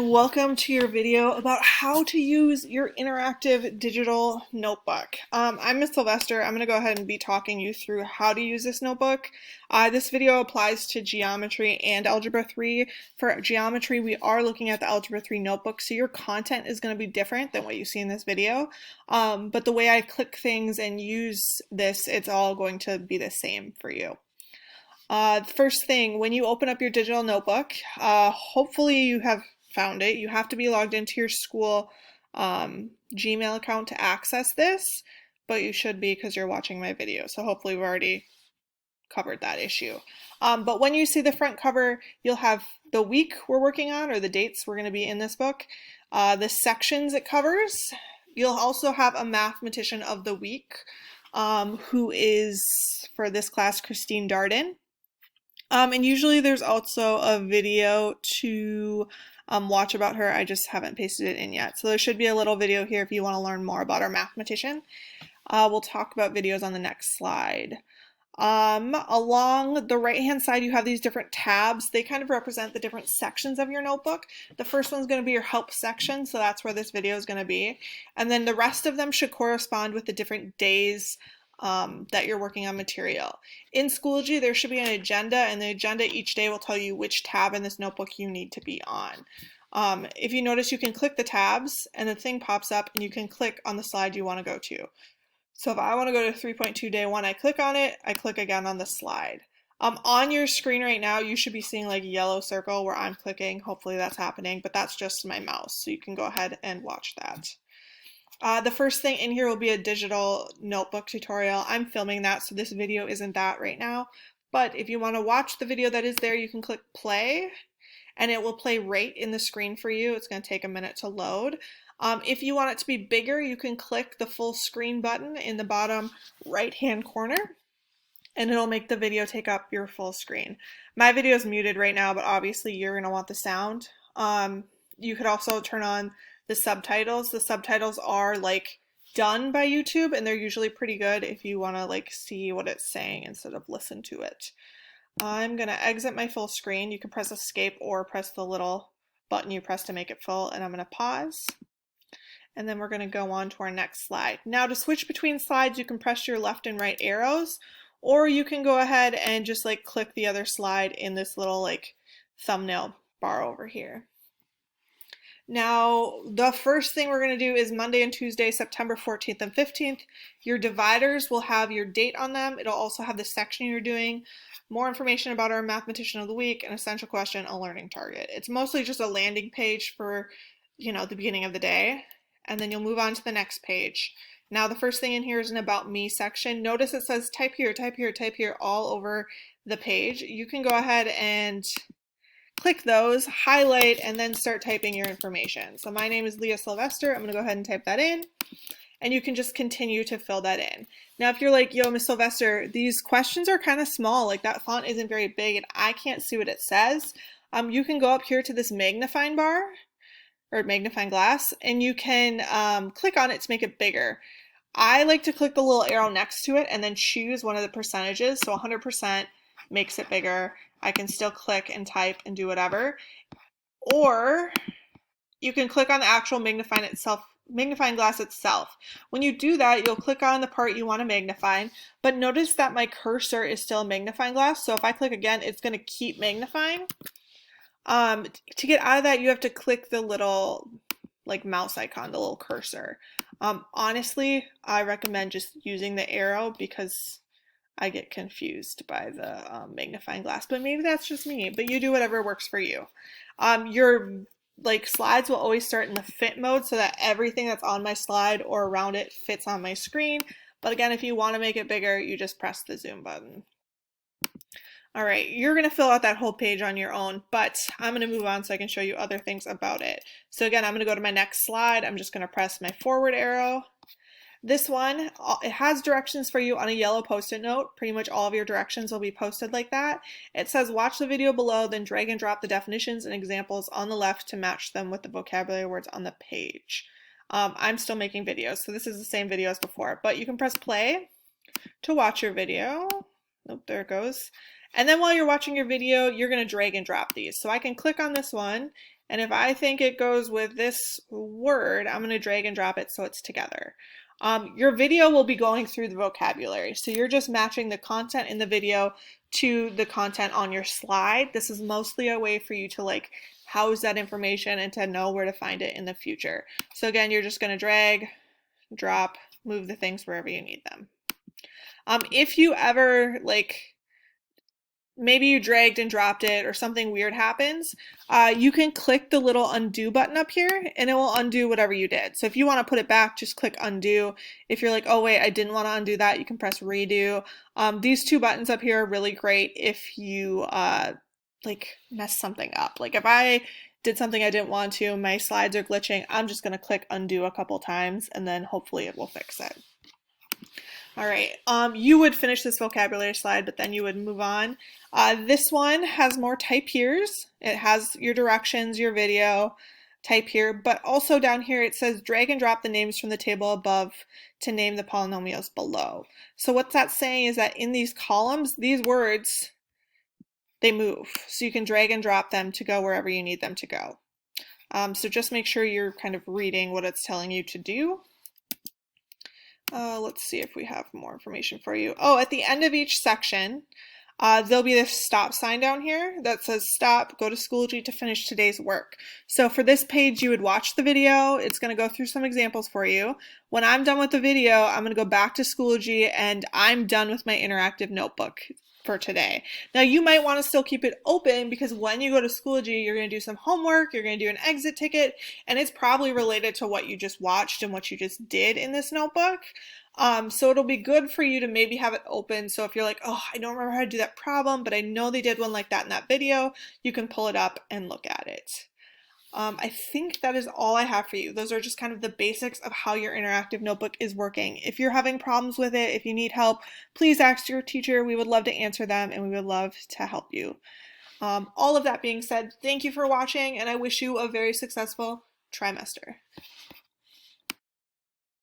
and welcome to your video about how to use your interactive digital notebook. I'm Miss Sylvester. I'm going to go ahead and be talking you through how to use this notebook. This video applies to geometry and algebra 3. For geometry, we are looking at the algebra 3 notebook, so your content is going to be different than what you see in this video. But the way I click things and use this, it's all going to be the same for you. First thing, when you open up your digital notebook, hopefully you have found it. You have to be logged into your school Gmail account to access this, but you should be because you're watching my video. So hopefully we've already covered that issue. But when you see the front cover, you'll have the week we're working on or the dates we're going to be in this book, the sections it covers. You'll also have a mathematician of the week, who is, for this class, Christine Darden. And usually there's also a video to watch about her. I just haven't pasted it in yet. So there should be a little video here if you want to learn more about our mathematician. We'll talk about videos on the next slide. Along the right-hand side, you have these different tabs. They kind of represent the different sections of your notebook. The first one's going to be your help section, so that's where this video is going to be. And then the rest of them should correspond with the different days that you're working on material. In Schoology, there should be an agenda, and the agenda each day will tell you which tab in this notebook you need to be on. If you notice, you can click the tabs, and the thing pops up, and you can click on the slide you want to go to. So if I want to go to 3.2 day 1, I click on it, I click again on the slide. On your screen right now, you should be seeing like a yellow circle where I'm clicking. Hopefully that's happening, but that's just my mouse, so you can go ahead and watch that. The first thing in here will be a digital notebook tutorial. I'm filming that, so this video isn't that right now. But if you want to watch the video that is there, you can click play, and it will play right in the screen for you. It's going to take a minute to load. If you want it to be bigger, you can click the full screen button in the bottom right-hand corner, and it'll make the video take up your full screen. My video is muted right now, but obviously you're going to want the sound. You could also turn on the subtitles. The subtitles are like done by YouTube, and they're usually pretty good if you want to like see what it's saying instead of listen to it. I'm going to exit my full screen. You can press escape or press the little button you press to make it full, and I'm going to pause. And then we're going to go on to our next slide. Now to switch between slides, you can press your left and right arrows, or you can go ahead and just like click the other slide in this little like thumbnail bar over here. Now, the first thing we're going to do is Monday and Tuesday, September 14th and 15th. Your dividers will have your date on them. It'll also have the section you're doing, more information about our mathematician of the week, an essential question, a learning target. It's mostly just a landing page for, the beginning of the day, and then you'll move on to the next page. Now, the first thing in here is an About Me section. Notice it says type here, type here, type here all over the page. You can go ahead and click those, highlight, and then start typing your information. So my name is Leah Sylvester. I'm going to go ahead and type that in, and you can just continue to fill that in. Now, if you're like, yo, Miss Sylvester, these questions are kind of small, like that font isn't very big, and I can't see what it says, you can go up here to this magnifying bar, or magnifying glass, and you can click on it to make it bigger. I like to click the little arrow next to it and then choose one of the percentages, so 100% makes it bigger. I can still click and type and do whatever. Or you can click on the actual magnifying glass itself. When you do that, you'll click on the part you want to magnify, but notice that my cursor is still a magnifying glass, so if I click again, it's going to keep magnifying. To get out of that, you have to click the little like mouse icon, the little cursor. Honestly, I recommend just using the arrow because I get confused by the magnifying glass, but maybe that's just me, but you do whatever works for you. Your slides will always start in the fit mode so that everything that's on my slide or around it fits on my screen. But again, if you want to make it bigger, you just press the zoom button. All right, you're going to fill out that whole page on your own, but I'm going to move on so I can show you other things about it. So again, I'm going to go to my next slide. I'm just going to press my forward arrow. This one, it has directions for you on a yellow post-it note. Pretty much all of your directions will be posted like that. It says watch the video below, then drag and drop the definitions and examples on the left to match them with the vocabulary words on the page. I'm still making videos, so this is the same video as before, but you can press play to watch your video. Nope, there it goes. And then while you're watching your video, you're going to drag and drop these. So I can click on this one And if I think it goes with this word, I'm going to drag and drop it so it's together. Your video will be going through the vocabulary. So you're just matching the content in the video to the content on your slide. This is mostly a way for you to like house that information and to know where to find it in the future. So again, you're just going to drag, drop, move the things wherever you need them. If you ever like maybe you dragged and dropped it or something weird happens, you can click the little undo button up here and it will undo whatever you did. So if you want to put it back, just click undo. If you're like, oh wait, I didn't want to undo that, you can press redo. These two buttons up here are really great if you like mess something up. Like if I did something I didn't want to, my slides are glitching, I'm just going to click undo a couple times and then hopefully it will fix it. All right, you would finish this vocabulary slide, but then you would move on. This one has more type here's. It has your directions, your video, type here, but also down here it says drag and drop the names from the table above to name the polynomials below. So what that's saying is that in these columns, these words, they move. So you can drag and drop them to go wherever you need them to go. So just make sure you're kind of reading what it's telling you to do. Let's see if we have more information for you. Oh, at the end of each section, there'll be this stop sign down here that says stop, go to Schoology to finish today's work. So for this page, you would watch the video. It's going to go through some examples for you. When I'm done with the video, I'm going to go back to Schoology and I'm done with my interactive notebook for today. Now you might want to still keep it open because when you go to Schoology, you're going to do some homework, you're going to do an exit ticket, and it's probably related to what you just watched and what you just did in this notebook. So it'll be good for you to maybe have it open. So if you're like, oh, I don't remember how to do that problem, but I know they did one like that in that video, you can pull it up and look at it. I think that is all I have for you. Those are just kind of the basics of how your interactive notebook is working. If you're having problems with it, if you need help, please ask your teacher. We would love to answer them and we would love to help you. All of that being said, thank you for watching and I wish you a very successful trimester.